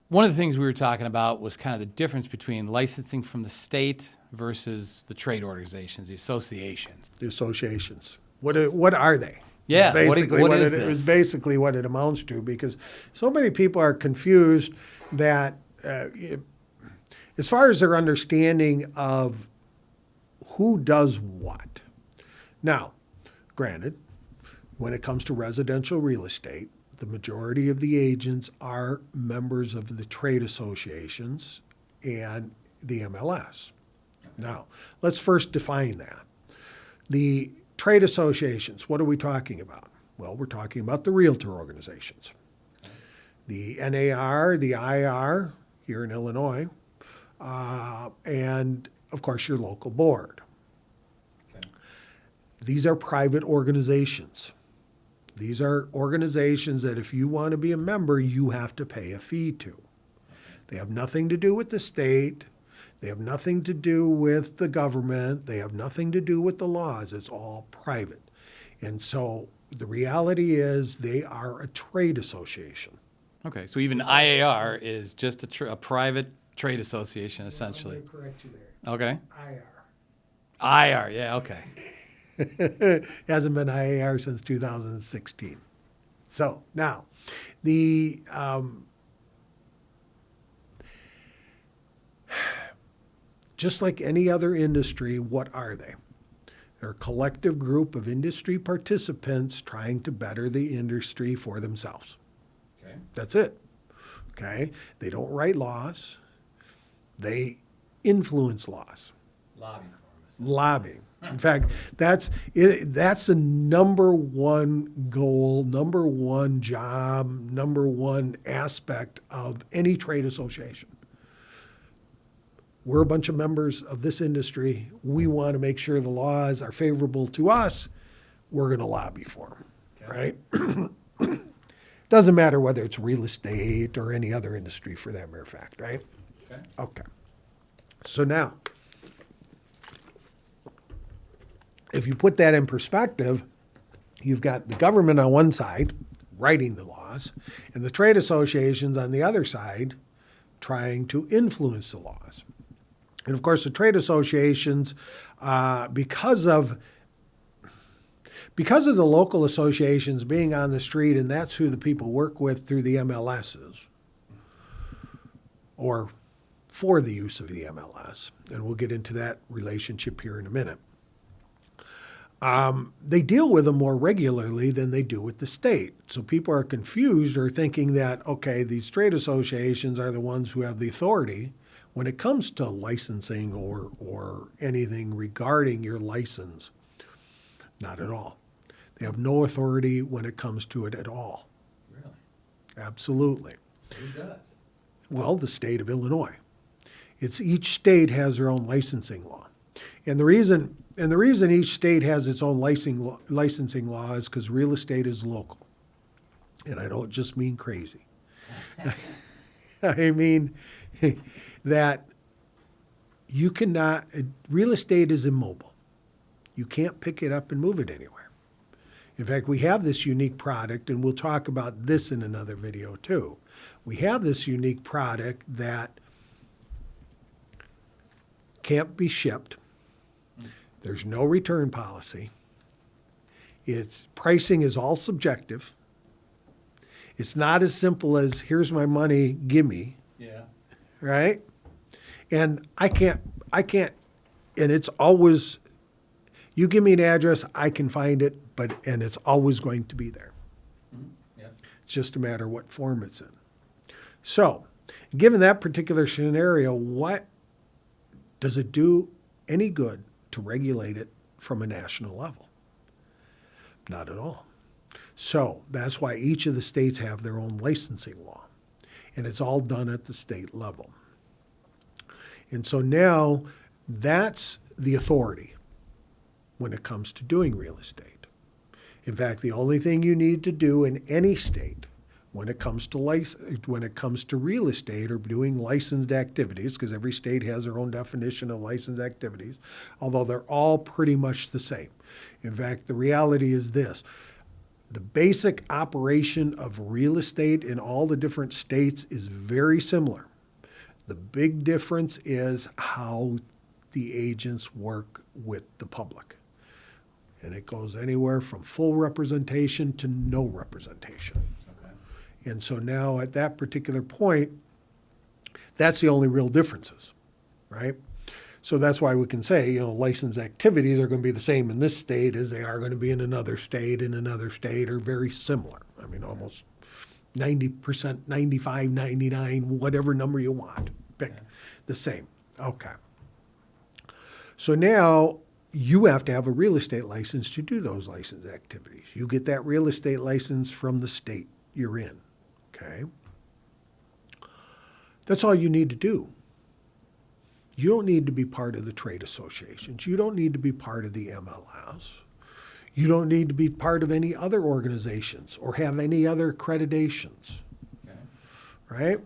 One of the things we were talking about was kind of the difference between licensing from the state versus the trade organizations, the associations. The associations. What are they? Yeah, Basically, what is it this? was basically what it amounts to, because so many people are confused that as far as their understanding of who does what. Now, granted, when it comes to residential real estate, the majority of the agents are members of the trade associations and the MLS. Now, let's first define that. The trade associations, what are we talking about? Well, we're talking about the realtor organizations. The NAR, the IR here in Illinois, and of course your local board. Okay. These are private organizations. These are organizations that if you want to be a member, you have to pay a fee to. They have nothing to do with the state. They have nothing to do with the government. They have nothing to do with the laws. It's all private. And so the reality is they are a trade association. Okay, so even IAR is just a private trade association, essentially. I'm going to correct you there. Okay. IR. IR, yeah, okay. Hasn't been IAR since 2016. So now, the just like any other industry, what are they? They're a collective group of industry participants trying to better the industry for themselves. Okay. That's it. Okay? They don't write laws. They influence laws. Lobbying. Lobbying. In fact, that's the number one goal, number one job, number one aspect of any trade association. We're a bunch of members of this industry. We want to make sure the laws are favorable to us. We're going to lobby for them, okay. Right? Doesn't matter whether it's real estate or any other industry for that matter of fact, right? Okay. Okay. So now, if you put that in perspective, you've got the government on one side writing the laws and the trade associations on the other side trying to influence the laws. And of course, the trade associations, because of the local associations being on the street, and that's who the people work with through the MLSs, or for the use of the MLS, and we'll get into that relationship here in a minute. They deal with them more regularly than they do with the state. So people are confused or thinking that, okay, these trade associations are the ones who have the authority when it comes to licensing or anything regarding your license. Not at all. They have no authority when it comes to it at all. Really? Absolutely. Who does? Well, the state of Illinois. Each state has their own licensing law. And the reason each state has its own licensing law is because real estate is local. And I don't just mean crazy. I mean that you cannot, real estate is immobile. You can't pick it up and move it anywhere. In fact, we have this unique product, and we'll talk about this in another video too. We have this unique product that can't be shipped. There's no return policy. Its pricing is all subjective. It's not as simple as, here's my money, gimme. Yeah. Right? And I can't, and it's always, you give me an address, I can find it, and it's always going to be there. Mm-hmm. Yeah. It's just a matter of what form it's in. So, given that particular scenario, what does it do any good to regulate it from a national level? Not at all. So that's why each of the states have their own licensing law, and it's all done at the state level. And so now that's the authority when it comes to doing real estate. In fact, the only thing you need to do in any state when it comes to real estate or doing licensed activities, because every state has their own definition of licensed activities, although they're all pretty much the same. In fact, the reality is this. The basic operation of real estate in all the different states is very similar. The big difference is how the agents work with the public. And it goes anywhere from full representation to no representation. Okay. And so now at that particular point, that's the only real differences, right? So that's why we can say, license activities are going to be the same in this state as they are going to be in another state, or very similar. I mean, almost 90%, 95, 99, whatever number you want. Pick the same. Okay. So now you have to have a real estate license to do those license activities. You get that real estate license from the state you're in, okay? That's all you need to do. You don't need to be part of the trade associations. You don't need to be part of the MLS. You don't need to be part of any other organizations or have any other accreditations, Okay. right?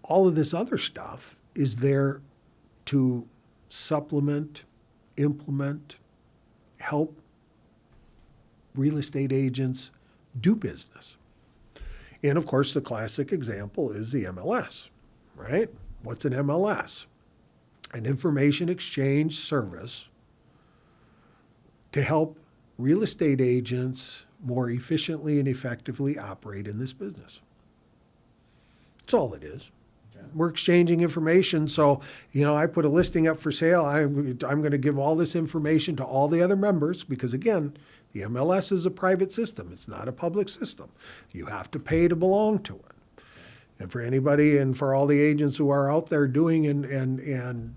All of this other stuff is there to supplement, implement, help real estate agents do business. And of course, the classic example is the MLS, right? What's an MLS? An information exchange service to help real estate agents more efficiently and effectively operate in this business. That's all it is. Okay. We're exchanging information. So, I put a listing up for sale. I'm going to give all this information to all the other members because, again, the MLS is a private system. It's not a public system. You have to pay to belong to it. And for anybody and for all the agents who are out there doing and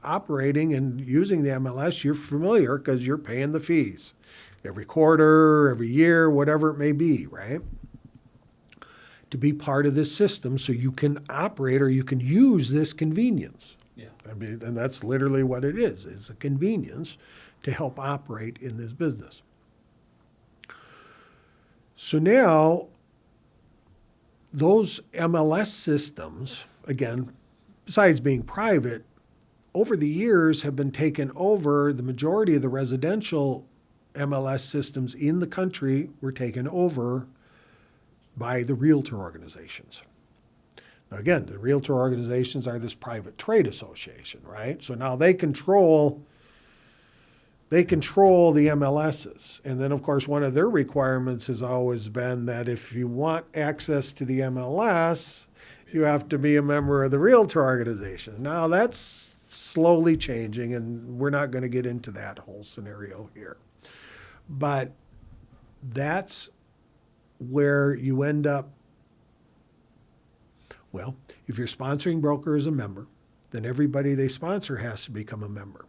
operating and using the MLS, you're familiar because you're paying the fees every quarter, every year, whatever it may be, right? To be part of this system so you can operate or you can use this convenience. Yeah. I mean, and that's literally what it is. It's a convenience to help operate in this business. So now, those MLS systems, again, besides being private, over the years have been taken over. The majority of the residential MLS systems in the country were taken over by the realtor organizations. Now again, the realtor organizations are this private trade association, right? So now they control the MLSs. And then of course, one of their requirements has always been that if you want access to the MLS, you have to be a member of the realtor organization. Now that's slowly changing and we're not going to get into that whole scenario here. But that's where you end up, well, if your sponsoring broker is a member, then everybody they sponsor has to become a member.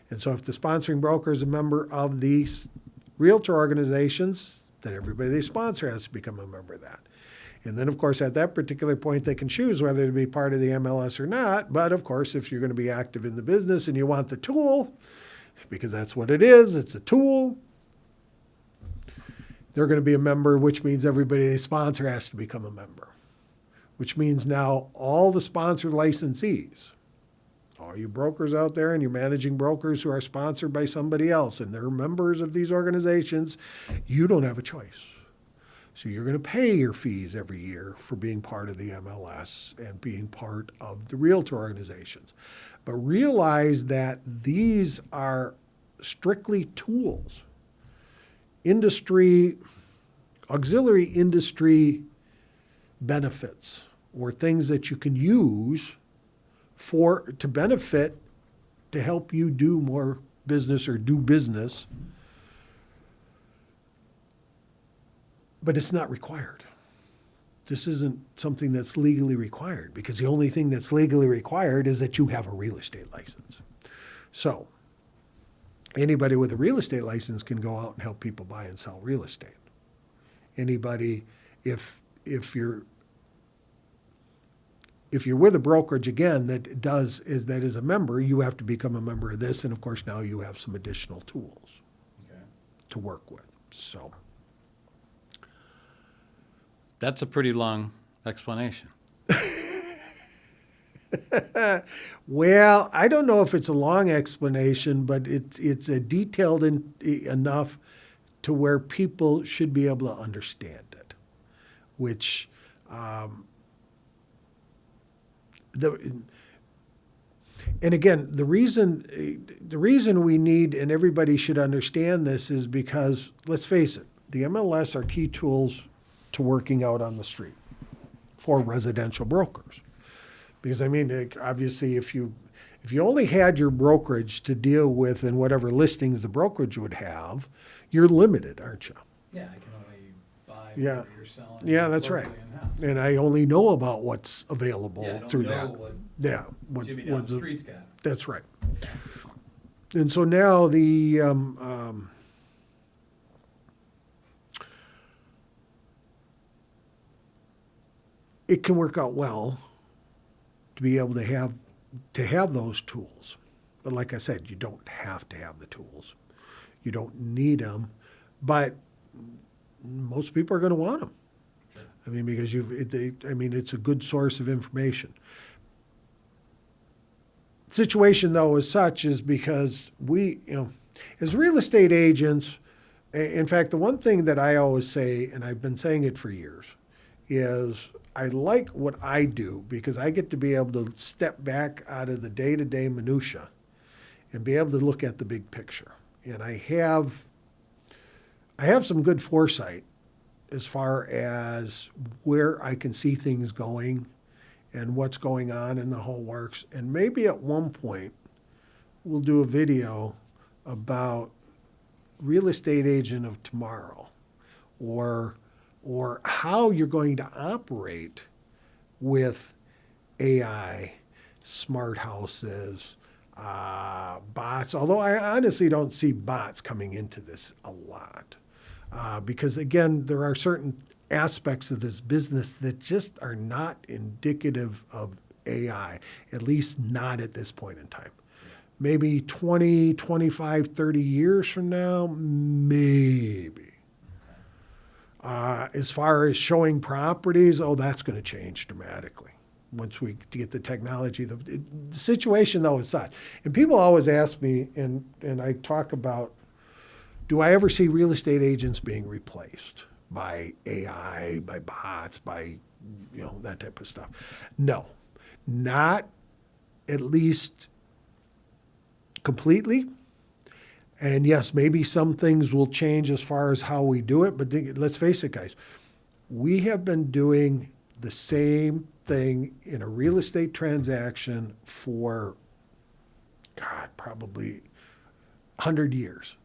And so if the sponsoring broker is a member of these realtor organizations, then everybody they sponsor has to become a member of that. And then, of course, at that particular point, they can choose whether to be part of the MLS or not. But, of course, if you're going to be active in the business and you want the tool, because that's what it is, it's a tool, they're going to be a member, which means everybody they sponsor has to become a member, which means now all the sponsored licensees, all you brokers out there and your managing brokers who are sponsored by somebody else and they're members of these organizations, you don't have a choice. So you're going to pay your fees every year for being part of the MLS and being part of the realtor organizations. But realize that these are strictly tools. Auxiliary industry benefits or things that you can use to benefit to help you do more business or do business, but it's not required. This isn't something that's legally required because the only thing that's legally required is that you have a real estate license. So anybody with a real estate license can go out and help people buy and sell real estate. Anybody, if you're with a brokerage again that is a member, you have to become a member of this, and of course now you have some additional tools to work with. So that's a pretty long explanation. Well, I don't know if it's a long explanation, but it's a detailed enough to where people should be able to understand it, which and again, the reason we need, and everybody should understand this, is because, let's face it, the MLS are key tools to working out on the street for residential brokers. Because I mean, obviously, if you only had your brokerage to deal with and whatever listings the brokerage would have, you're limited, aren't you? Yeah, I can only buy Yeah. whatever you're selling. Yeah, that's right. locally in-house. And I only know about what's available Yeah, I don't through know that. what Yeah, what, Jimmy down what's the street's got. that's right. And so now it can work out well to be able to have those tools. But like I said, you don't have to have the tools. You don't need them, but most people are going to want them. Sure. I mean, because it's a good source of information. Situation though is such is because we, as real estate agents, in fact, the one thing that I always say, and I've been saying it for years, is I like what I do because I get to be able to step back out of the day-to-day minutia and be able to look at the big picture. And I have some good foresight as far as where I can see things going and what's going on in the whole works. And maybe at one point we'll do a video about real estate agent of tomorrow, or how you're going to operate with AI, smart houses, bots, although I honestly don't see bots coming into this a lot. Because again, there are certain aspects of this business that just are not indicative of AI, at least not at this point in time. Maybe 20, 25, 30 years from now, maybe. As far as showing properties, that's going to change dramatically once we get the technology. The situation, though, is such. And people always ask me, and I talk about, do I ever see real estate agents being replaced by AI, by bots, by that type of stuff? No, not at least completely. And yes, maybe some things will change as far as how we do it, but let's face it, guys, we have been doing the same thing in a real estate transaction for, probably 100 years.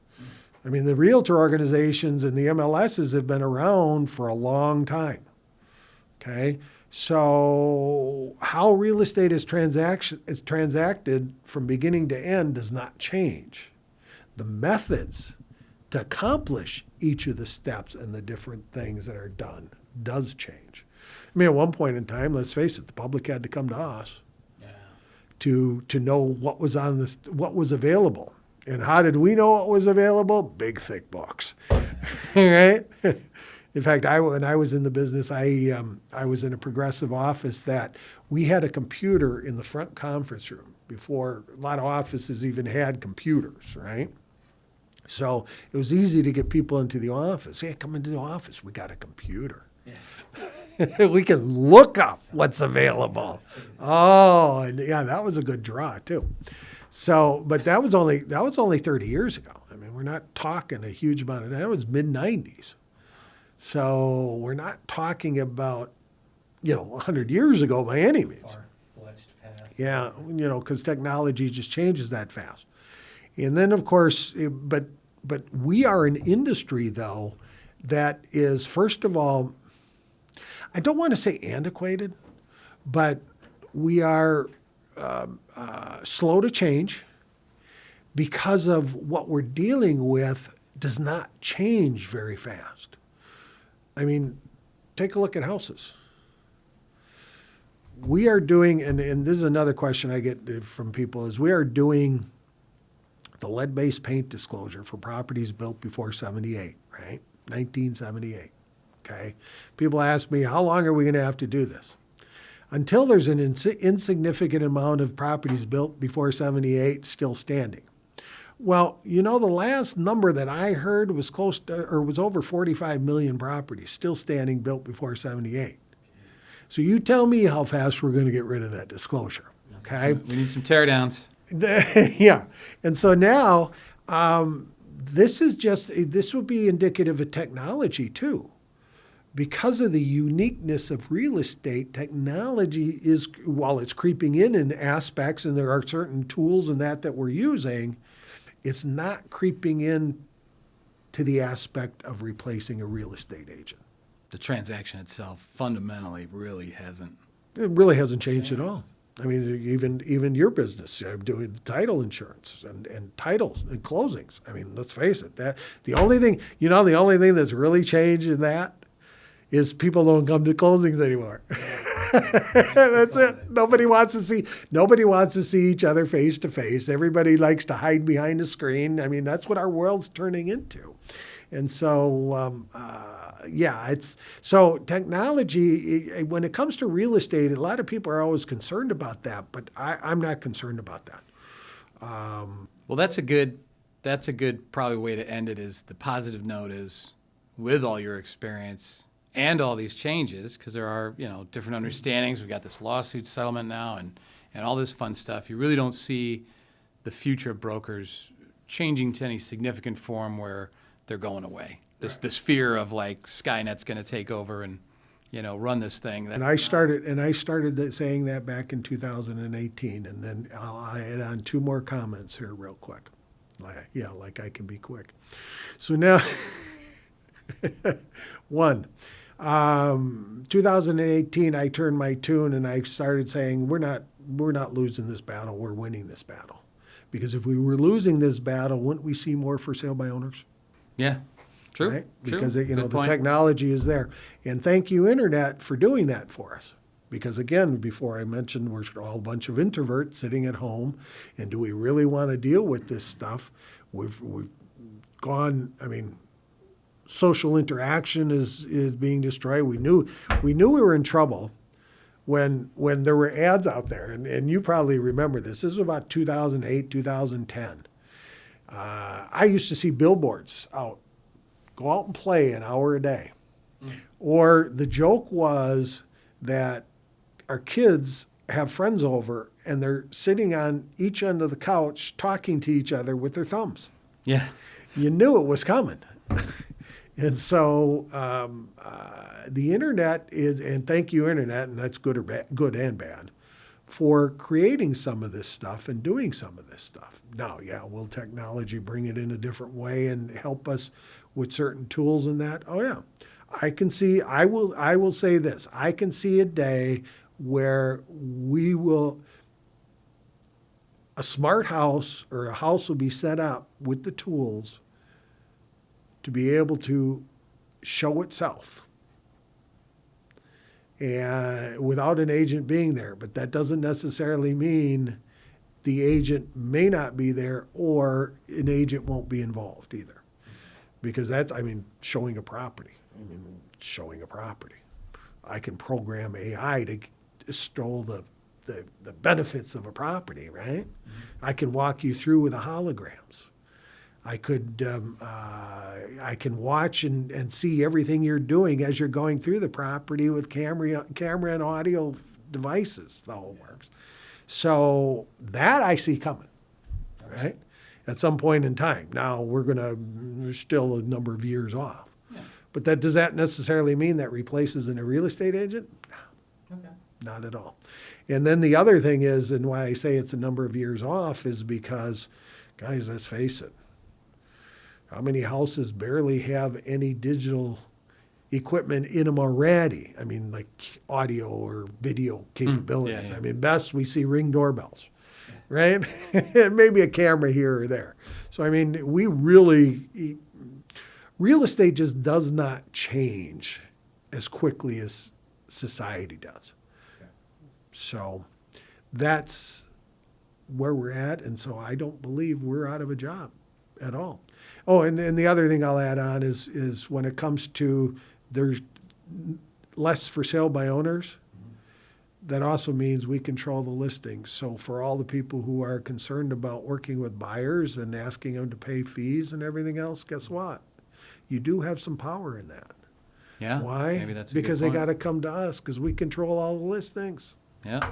I mean, the realtor organizations and the MLSs have been around for a long time, okay? So how real estate is transacted from beginning to end does not change. The methods to accomplish each of the steps and the different things that are done does change. I mean, at one point in time, let's face it, the public had to come to us to know what was what was available. And how did we know what was available? Big, thick books, right? In fact, when I was in the business, I was in a progressive office that we had a computer in the front conference room before a lot of offices even had computers, right? So it was easy to get people into the office. Hey, come into the office. We got a computer. Yeah. We can look up what's available. Oh, and yeah, that was a good draw too. So, but that was only 30 years ago. I mean, we're not talking a huge amount of that was mid-90s. So we're not talking about 100 years ago by any means. Far-fetched past. Yeah, because technology just changes that fast. And then, of course, but we are an industry, though, that is, first of all, I don't want to say antiquated, but we are slow to change because of what we're dealing with does not change very fast. I mean, take a look at houses. We are doing, and this is another question I get from people, is we are doing the lead-based paint disclosure for properties built before 78, right? 1978, okay? People ask me, how long are we going to have to do this? Until there's an insignificant amount of properties built before 78 still standing. Well, you know, the last number that I heard was close to, or was over 45 million properties still standing built before 78. So you tell me how fast we're going to get rid of that disclosure, okay? We need some teardowns. Yeah. And so now, this would be indicative of technology too. Because of the uniqueness of real estate, technology is, while it's creeping in aspects, and there are certain tools and that we're using, it's not creeping in to the aspect of replacing a real estate agent. The transaction itself fundamentally really hasn't. It really hasn't changed at all. I mean, even your business, I'm doing title insurance and titles and closings. I mean, let's face it, that the only thing that's really changed in that is people don't come to closings anymore. That's it. Nobody wants to see each other face to face. Everybody likes to hide behind a screen. I mean, that's what our world's turning into. And so, so technology, when it comes to real estate, a lot of people are always concerned about that, but I'm not concerned about that. Well, that's a good probably way to end it. Is the positive note is, with all your experience and all these changes, because there are, different understandings. We've got this lawsuit settlement now and all this fun stuff. You really don't see the future of brokers changing to any significant form where they're going away. This fear of like Skynet's going to take over and run this thing. And I started saying that back in 2018, and then I'll add on two more comments here real quick. Like I can be quick. So now, one, 2018, I turned my tune and I started saying we're not losing this battle, we're winning this battle. Because if we were losing this battle, wouldn't we see more for sale by owners? Yeah, true. Right? True. Because the point. technology is there. And thank you, Internet, for doing that for us. Because again, before I mentioned we're all a bunch of introverts sitting at home, and do we really want to deal with this stuff? We've gone, social interaction is being destroyed. We knew we were in trouble when there were ads out there, and you probably remember this. This was about 2008, 2010. I used to see billboards out. Go out and play an hour a day. Or the joke was that our kids have friends over and they're sitting on each end of the couch talking to each other with their thumbs. Yeah. You knew it was coming. And so the Internet is, and thank you, Internet, and that's good and bad, for creating some of this stuff and doing some of this stuff. Now, will technology bring it in a different way and help us with certain tools and that? Oh yeah. I will say this. I can see a day where a smart house or a house will be set up with the tools to be able to show itself and without an agent being there. But that doesn't necessarily mean the agent may not be there or an agent won't be involved either. Because that's, showing a property. Showing a property. I can program AI to extol the benefits of a property, right? Mm-hmm. I can walk you through with the holograms. I can watch and see everything you're doing as you're going through the property with camera and audio devices, the whole works. So that I see coming, right? At some point in time. Now we're still a number of years off. Yeah. But does that necessarily mean that replaces a real estate agent? No, okay. Not at all. And then the other thing is, and why I say it's a number of years off, is because, guys, let's face it, how many houses barely have any digital equipment in them already? Like audio or video capabilities. Yeah. Best we see Ring doorbells, right? And maybe a camera here or there. So, real estate just does not change as quickly as society does. Okay. So that's where we're at. And so I don't believe we're out of a job at all. Oh, and the other thing I'll add on is when it comes to there's less for sale by owners, that also means we control the listings. So for all the people who are concerned about working with buyers and asking them to pay fees and everything else, guess what? You do have some power in that. Yeah. Why? Maybe that's a Because good they point. got to come to us because we control all the listings. Yeah.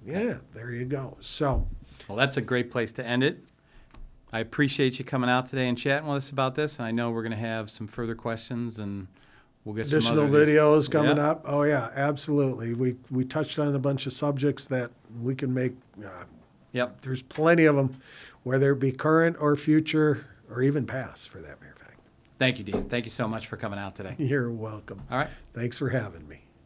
Yeah, there you go. So, Well, that's a great place to end it. I appreciate you coming out today and chatting with us about this. I know we're going to have some further questions, and we'll get some additional other of these- videos coming Yeah. up. Oh yeah, absolutely. We touched on a bunch of subjects that we can make. Yep. There's plenty of them, whether it be current or future or even past, for that matter of fact. Thank you, Dean. Thank you so much for coming out today. You're welcome. All right. Thanks for having me.